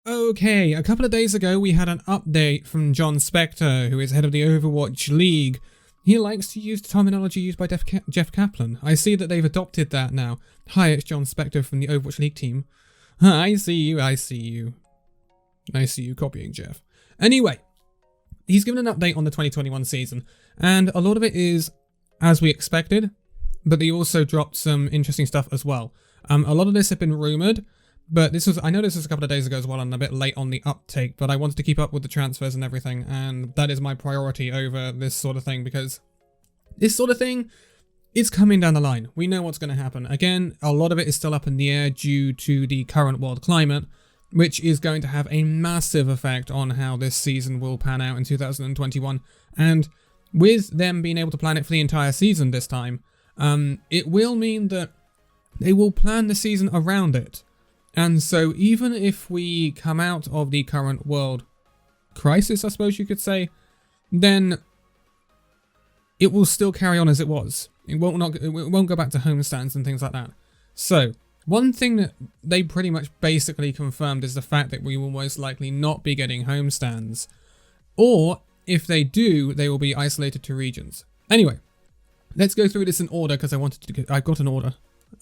Okay, a couple of days ago we had an update from Jon Spector, who is head of the Overwatch League. He likes to use the terminology used by Jeff Kaplan. I see that they've adopted that now. Hi, it's Jon Spector from the Overwatch League team. I see you. I see you copying Jeff. Anyway, he's given an update on the 2021 season, and a lot of it is as we expected, but they also dropped some interesting stuff as well. A lot of this had been rumoured, but I know this was a couple of days ago as well, and a bit late on the uptake, but I wanted to keep up with the transfers and everything, and that is my priority over this sort of thing, because this sort of thing is coming down the line. We know what's going to happen. Again, a lot of it is still up in the air due to the current world climate, which is going to have a massive effect on how this season will pan out in 2021, and with them being able to plan it for the entire season this time, it will mean that they will plan the season around it. And so even if we come out of the current world crisis, I suppose you could say, then it will still carry on as it was. It won't go back to homestands and things like that. So one thing that they pretty much basically confirmed is the fact that we will most likely not be getting homestands. Or if they do, they will be isolated to regions. Anyway, let's go through this in order because I've got an order.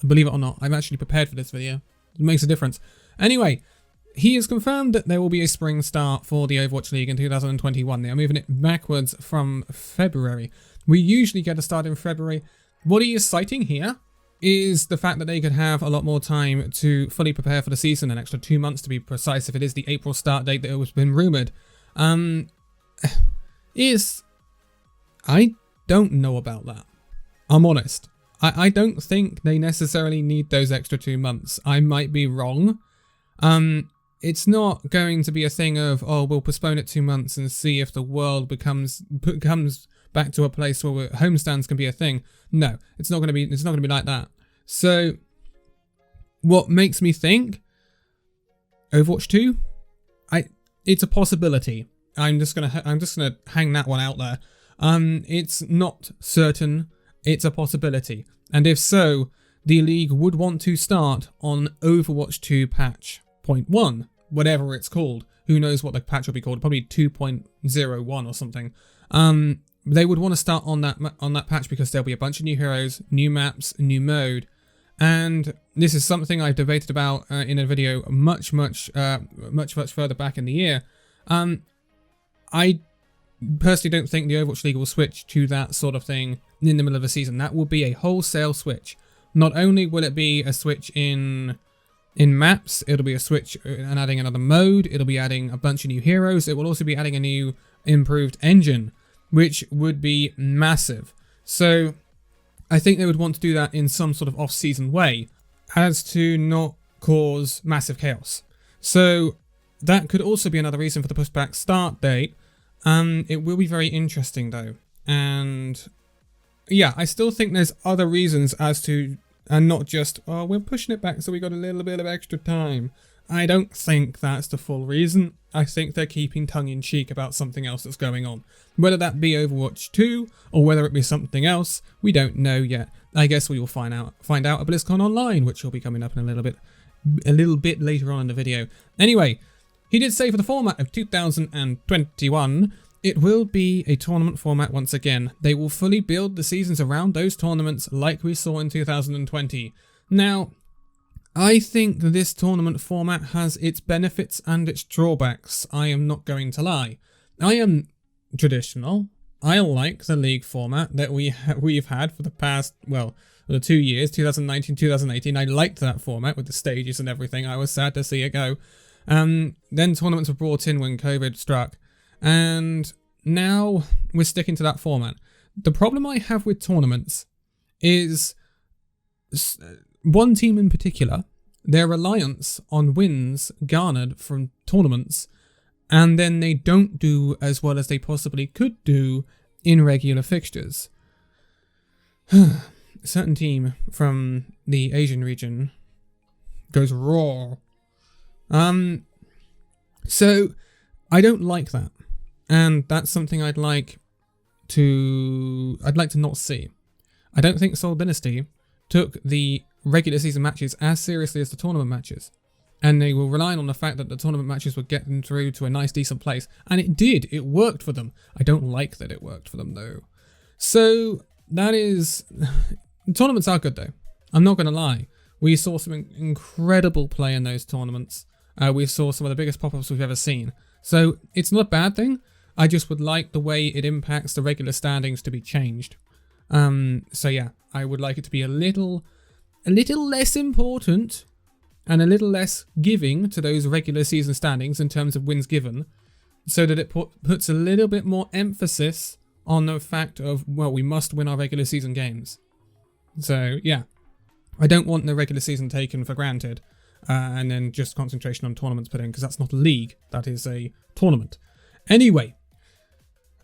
Believe it or not, I'm actually prepared for this video. It makes a difference. Anyway, he has confirmed that there will be a spring start for the Overwatch League in 2021. They are moving it backwards from February. We usually get a start in February. What he is citing here is the fact that they could have a lot more time to fully prepare for the season, an extra 2 months to be precise, if it is the April start date that has been rumoured. I don't know about that. I'm honest. I don't think they necessarily need those extra 2 months. I might be wrong. It's not going to be a thing of, oh, we'll postpone it 2 months and see if the world comes back to a place where homestands can be a thing. No, it's not going to be like that. So what makes me think Overwatch 2? It's a possibility. I'm just gonna hang that one out there. It's not certain. It's a possibility. And if so, the league would want to start on Overwatch 2 patch 0.1, whatever it's called. Who knows what the patch will be called? Probably 2.01 or something. They would want to start on that patch because there'll be a bunch of new heroes, new maps, new mode. And this is something I've debated about in a video much further back in the year. I personally don't think the Overwatch League will switch to that sort of thing in the middle of the season. That will be a wholesale switch. Not only will it be a switch in maps, it'll be a switch and adding another mode, it'll be adding a bunch of new heroes, it will also be adding a new improved engine, which would be massive. So I think they would want to do that in some sort of off-season way as to not cause massive chaos. So that could also be another reason for the pushed back start date. It will be very interesting though, and yeah, I still think there's other reasons as to, and not just, oh, we're pushing it back so we got a little bit of extra time. I don't think that's the full reason. I think they're keeping tongue-in-cheek about something else that's going on. Whether that be Overwatch 2 or whether it be something else, we don't know yet. I guess we will find out at BlizzCon Online, which will be coming up in a little bit later on in the video. Anyway, he did say for the format of 2021, it will be a tournament format once again. They will fully build the seasons around those tournaments like we saw in 2020. Now, I think this tournament format has its benefits and its drawbacks. I am not going to lie. I am traditional. I like the league format that we've had for the past, well, the 2 years, 2019, 2018. I liked that format with the stages and everything. I was sad to see it go. Then tournaments were brought in when COVID struck, and now we're sticking to that format. The problem I have with tournaments is one team in particular, their reliance on wins garnered from tournaments, and then they don't do as well as they possibly could do in regular fixtures. A certain team from the Asian region goes raw. So I don't like that, and that's something I'd like to not see. I don't think Seoul Dynasty took the regular season matches as seriously as the tournament matches, And they were relying on the fact that the tournament matches were getting through to a nice, decent place. And it did. It worked for them. I don't like that it worked for them, though. So, that is... The tournaments are good, though. I'm not going to lie. We saw some incredible play in those tournaments. We saw some of the biggest pop-ups we've ever seen. So, it's not a bad thing. I just would like the way it impacts the regular standings to be changed. So, yeah. I would like it to be a little less important... and a little less giving to those regular season standings in terms of wins given, so that it puts a little bit more emphasis on the fact of, well, we must win our regular season games. So, yeah. I don't want the regular season taken for granted, and then just concentration on tournaments put in, because that's not a league, that is a tournament. Anyway.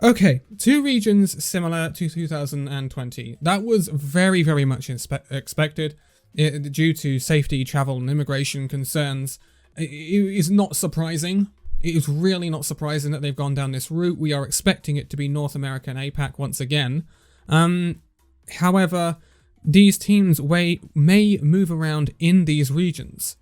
Okay, 2 regions similar to 2020. That was very, very much expected. Due to safety, travel, and immigration concerns, it is not surprising. It is really not surprising that they've gone down this route. We are expecting it to be North America and APAC once again. However, these teams may move around in these regions.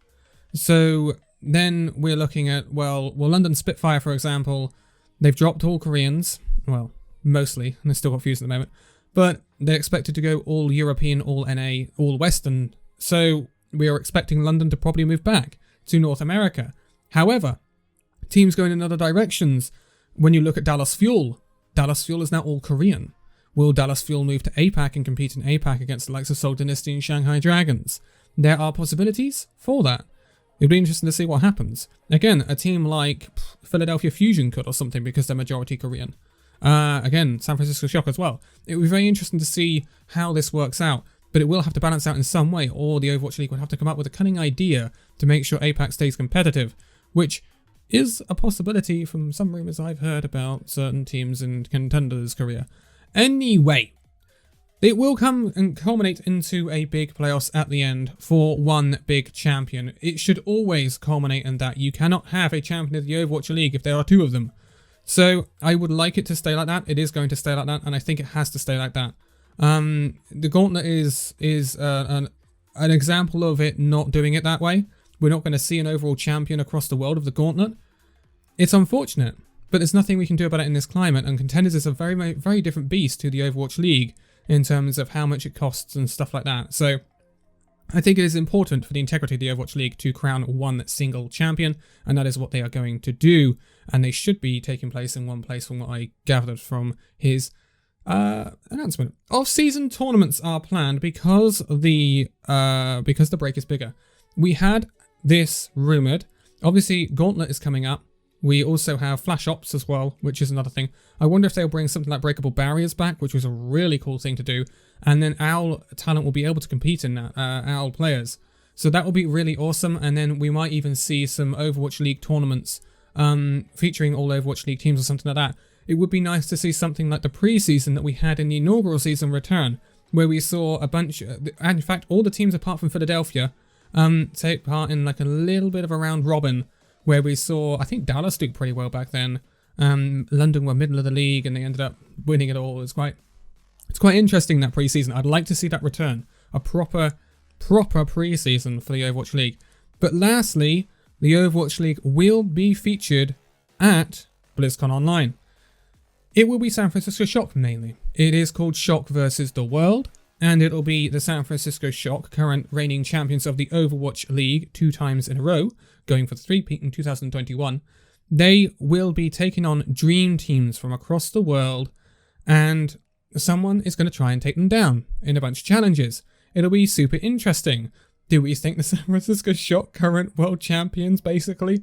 So then we're looking at, well, London Spitfire, for example, they've dropped all Koreans. Well, mostly, and they're still confused at the moment. But they're expected to go all European, all NA, all Western. So we are expecting London to probably move back to North America. However, teams going in other directions. When you look at Dallas Fuel is now all Korean. Will Dallas Fuel move to APAC and compete in APAC against the likes of Seoul Dynasty and Shanghai Dragons? There are possibilities for that. It'd be interesting to see what happens. Again, a team like Philadelphia Fusion could or something because they're majority Korean. Again, San Francisco Shock as well. It would be very interesting to see how this works out, but it will have to balance out in some way, or the Overwatch League would have to come up with a cunning idea to make sure APAC stays competitive, which is a possibility from some rumours I've heard about certain teams in Contenders' career. Anyway, it will come and culminate into a big playoffs at the end for one big champion. It should always culminate in that. You cannot have a champion of the Overwatch League if there are 2 of them. So I would like it to stay like that. It is going to stay like that, and I think it has to stay like that. The Gauntlet is an example of it not doing it that way. We're not going to see an overall champion across the world of the Gauntlet. It's unfortunate, but there's nothing we can do about it in this climate, and Contenders is a very, very different beast to the Overwatch League in terms of how much it costs and stuff like that. So I think it is important for the integrity of the Overwatch League to crown one single champion, and that is what they are going to do. And they should be taking place in one place from what I gathered from his announcement. Off-season tournaments are planned because the break is bigger. We had this rumoured. Obviously, Gauntlet is coming up. We also have Flash Ops as well, which is another thing. I wonder if they'll bring something like Breakable Barriers back, which was a really cool thing to do. And then OWL talent will be able to compete in that, OWL players. So that will be really awesome. And then we might even see some Overwatch League tournaments featuring all Overwatch League teams or something like that. It would be nice to see something like the pre-season that we had in the inaugural season return, where we saw a bunch, in fact, all the teams apart from Philadelphia, take part in like a little bit of a round robin, where we saw, I think Dallas did pretty well back then. London were middle of the league and they ended up winning it all. It's quite interesting, that pre-season. I'd like to see that return. A proper pre-season for the Overwatch League. But lastly, the Overwatch League will be featured at BlizzCon Online. It will be San Francisco Shock mainly. It is called Shock versus the World, and it'll be the San Francisco Shock, current reigning champions of the Overwatch League 2 times in a row, going for the 3-peat in 2021. They will be taking on dream teams from across the world, and someone is going to try and take them down in a bunch of challenges. It'll be super interesting. Do we think the San Francisco Shock, current world champions, basically,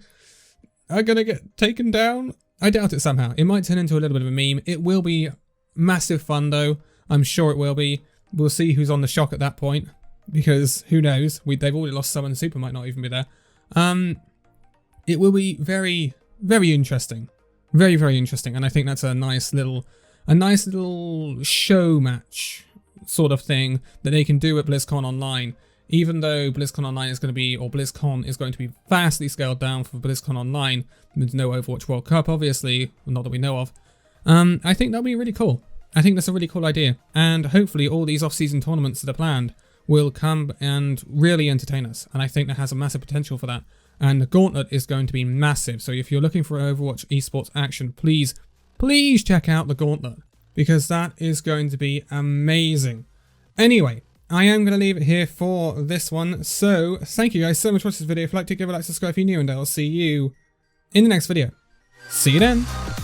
are going to get taken down? I doubt it somehow. It might turn into a little bit of a meme. It will be massive fun, though. I'm sure it will be. We'll see who's on the Shock at that point, because who knows? They've already lost someone. Super might not even be there. It will be very, very interesting. Very, very interesting. And I think that's a nice little show match sort of thing that they can do at BlizzCon Online. Even though BlizzCon Online is going to be, or BlizzCon is going to be vastly scaled down for BlizzCon Online. There's no Overwatch World Cup, obviously, not that we know of. I think that'll be really cool. I think that's a really cool idea. And hopefully all these off-season tournaments that are planned will come and really entertain us. And I think that has a massive potential for that. And the Gauntlet is going to be massive. So if you're looking for Overwatch esports action, please check out the Gauntlet, because that is going to be amazing. Anyway, I am going to leave it here for this one. So thank you guys so much for watching this video. If you liked it, give it a like, subscribe if you're new, and I'll see you in the next video. See you then.